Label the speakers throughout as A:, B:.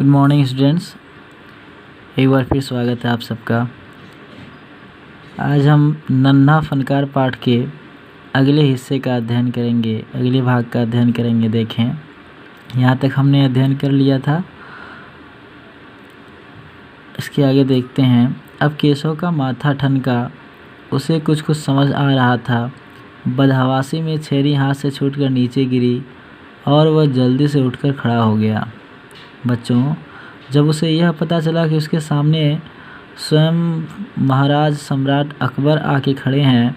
A: Good morning students, एक बार फिर स्वागत है आप सबका। आज हम नन्हा फनकार पाठ के अगले हिस्से का अध्ययन करेंगे, अगले भाग का अध्ययन करेंगे। देखें, यहाँ तक हमने अध्ययन कर लिया था, इसके आगे देखते हैं। अब केशव का माथा ठनका, उसे कुछ कुछ समझ आ रहा था। बदहवासी में छेरी हाथ से छूटकर नीचे गिरी और वह जल्दी से उठकर खड़ा हो गया। बच्चों, जब उसे यह पता चला कि उसके सामने स्वयं महाराज सम्राट अकबर आके खड़े हैं,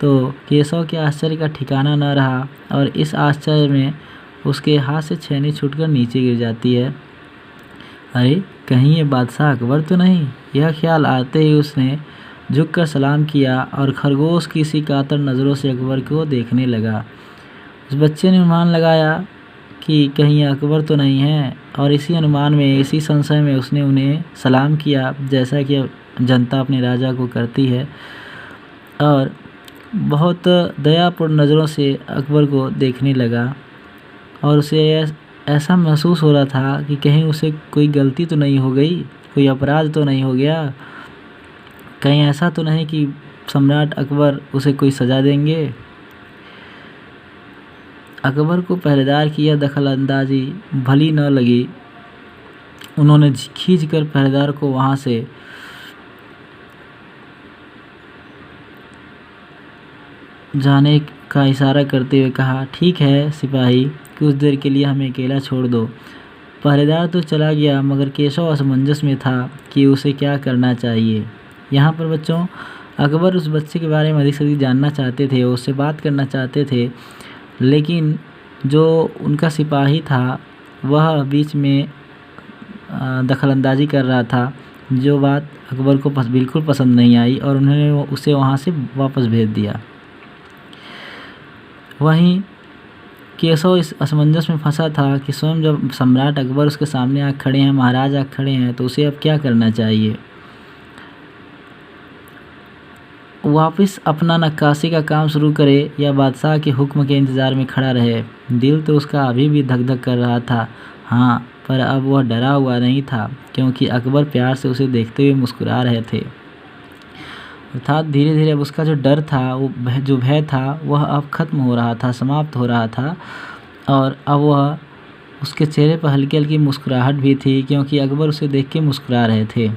A: तो केशव के आश्चर्य का ठिकाना न रहा और इस आश्चर्य में उसके हाथ से छेनी छूटकर नीचे गिर जाती है। अरे, कहीं ये बादशाह अकबर तो नहीं? यह ख्याल आते ही उसने झुककर सलाम किया और खरगोश की सी कातर नज़रों से अकबर को देखने लगा। उस बच्चे ने अनुमान लगाया कि कहीं अकबर तो नहीं है, और इसी अनुमान में, इसी संशय में उसने उन्हें सलाम किया, जैसा कि जनता अपने राजा को करती है, और बहुत दयापूर्ण नज़रों से अकबर को देखने लगा। और उसे ऐसा महसूस हो रहा था कि कहीं उसे कोई गलती तो नहीं हो गई, कोई अपराध तो नहीं हो गया, कहीं ऐसा तो नहीं कि सम्राट अकबर उसे कोई सज़ा देंगे। अकबर को पहरेदार की यह दखलंदाजी भली न लगी। उन्होंने खींचकर पहरेदार को वहाँ से जाने का इशारा करते हुए कहा, ठीक है सिपाही, कुछ देर के लिए हमें अकेला छोड़ दो। पहरेदार तो चला गया, मगर केशव असमंजस में था कि उसे क्या करना चाहिए। यहाँ पर बच्चों, अकबर उस बच्चे के बारे में अधिक से अधिक जानना चाहते थे, उससे बात करना चाहते थे, लेकिन जो उनका सिपाही था वह बीच में दखलंदाजी कर रहा था, जो बात अकबर को बिल्कुल पसंद नहीं आई और उन्होंने उसे वहाँ से वापस भेज दिया। वहीं केशव इस असमंजस में फंसा था कि स्वयं जब सम्राट अकबर उसके सामने आ खड़े हैं, महाराज आ खड़े हैं, तो उसे अब क्या करना चाहिए। वापस अपना नक्काशी का काम शुरू करे या बादशाह के हुक्म के इंतज़ार में खड़ा रहे। दिल तो उसका अभी भी धक धक कर रहा था, हाँ, पर अब वह डरा हुआ नहीं था, क्योंकि अकबर प्यार से उसे देखते हुए मुस्कुरा रहे थे। अर्थात धीरे धीरे अब उसका जो डर था, वो जो भय था, वह अब खत्म हो रहा था, समाप्त हो रहा था, और अब वह उसके चेहरे पर हल्की हल्की मुस्कुराहट भी थी, क्योंकि अकबर उसे देख के मुस्कुरा रहे थे।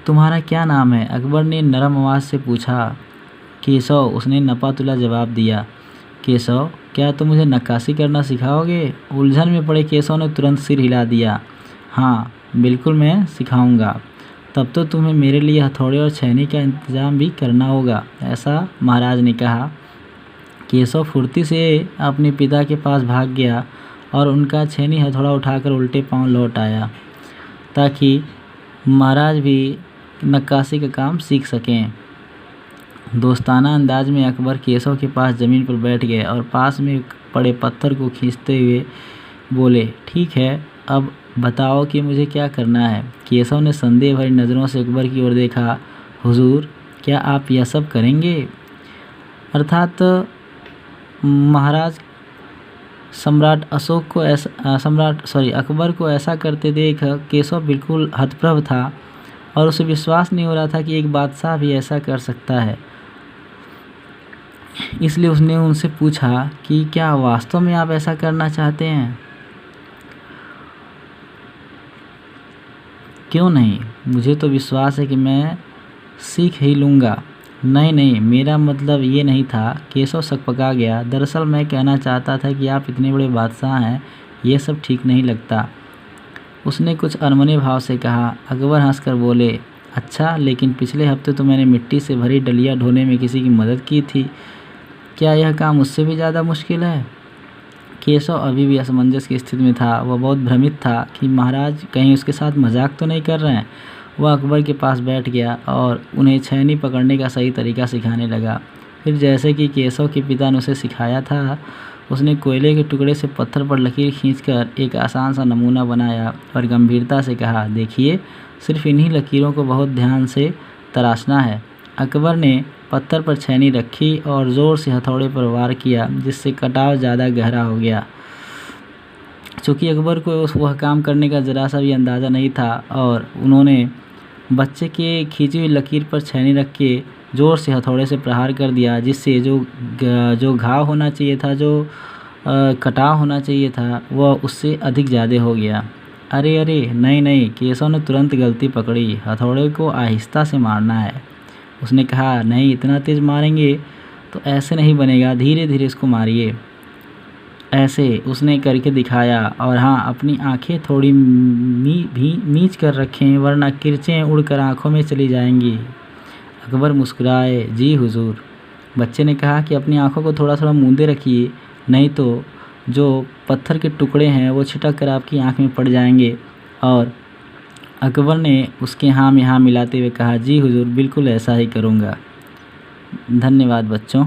A: तुम्हारा क्या नाम है? अकबर ने नरम आवाज़ से पूछा। केशव, उसने नपा-तुला जवाब दिया। केशव, क्या तुम मुझे नक्काशी करना सिखाओगे? उलझन में पड़े केशव ने तुरंत सिर हिला दिया। हाँ, बिल्कुल, मैं सिखाऊंगा। तब तो तुम्हें मेरे लिए हथौड़े और छेनी का इंतजाम भी करना होगा, ऐसा महाराज ने कहा। केशव फुर्ती से अपने पिता के पास भाग गया और उनका छेनी हथौड़ा उठाकर उल्टे पांव लौट आया, ताकि महाराज भी नक्काशी का काम सीख सकें। दोस्ताना अंदाज में अकबर केशव के पास ज़मीन पर बैठ गए और पास में पड़े पत्थर को खींचते हुए बोले, ठीक है, अब बताओ कि मुझे क्या करना है। केशव ने संदेह भरी नज़रों से अकबर की ओर देखा। हुजूर, क्या आप यह सब करेंगे? अर्थात महाराज अकबर को ऐसा करते देख केशव बिल्कुल हतप्रभ था और उसे विश्वास नहीं हो रहा था कि एक बादशाह भी ऐसा कर सकता है। इसलिए उसने उनसे पूछा कि क्या वास्तव में आप ऐसा करना चाहते हैं? क्यों नहीं, मुझे तो विश्वास है कि मैं सीख ही लूँगा। नहीं, मेरा मतलब ये नहीं था। केशव सकपका गया। दरअसल मैं कहना चाहता था कि आप इतने बड़े बादशाह हैं, ये सब ठीक नहीं लगता, उसने कुछ अनमने भाव से कहा। अकबर हंसकर बोले, अच्छा, लेकिन पिछले हफ्ते तो मैंने मिट्टी से भरी डलिया ढोने में किसी की मदद की थी, क्या यह काम उससे भी ज़्यादा मुश्किल है? केशव अभी भी असमंजस की स्थिति में था। वह बहुत भ्रमित था कि महाराज कहीं उसके साथ मजाक तो नहीं कर रहे हैं। वह अकबर के पास बैठ गया और उन्हें छेनी पकड़ने का सही तरीका सिखाने लगा। फिर जैसे कि केशव के पिता ने उसे सिखाया था, उसने कोयले के टुकड़े से पत्थर पर लकीर खींचकर एक आसान सा नमूना बनाया और गंभीरता से कहा, देखिए, सिर्फ इन्हीं लकीरों को बहुत ध्यान से तराशना है। अकबर ने पत्थर पर छेनी रखी और ज़ोर से हथौड़े पर वार किया, जिससे कटाव ज़्यादा गहरा हो गया। चूँकि अकबर को वह काम करने का ज़रा सा भी अंदाज़ा नहीं था और उन्होंने बच्चे के खींची हुई लकीर पर छेनी रख के ज़ोर से हथौड़े से प्रहार कर दिया, जिससे जो घाव होना चाहिए था, जो कटाव होना चाहिए था, वह उससे अधिक ज़्यादा हो गया। अरे अरे नहीं नहीं, केशव ने तुरंत गलती पकड़ी, हथौड़े को आहिस्ता से मारना है। उसने कहा, नहीं, इतना तेज़ मारेंगे तो ऐसे नहीं बनेगा, धीरे धीरे इसको मारिए। ऐसे उसने करके दिखाया। और हाँ, अपनी आंखें थोड़ी मीच कर रखें, वरना किरचें उड़कर आंखों में चली जाएंगी। अकबर मुस्कुराए, जी हुजूर। बच्चे ने कहा कि अपनी आंखों को थोड़ा थोड़ा मूंदे रखिए, नहीं तो जो पत्थर के टुकड़े हैं वो छिटक कर आपकी आंख में पड़ जाएंगे। और अकबर ने उसके हाँ में हाँ मिलाते हुए कहा, जी हुजूर, बिल्कुल ऐसा ही करूँगा। धन्यवाद बच्चों।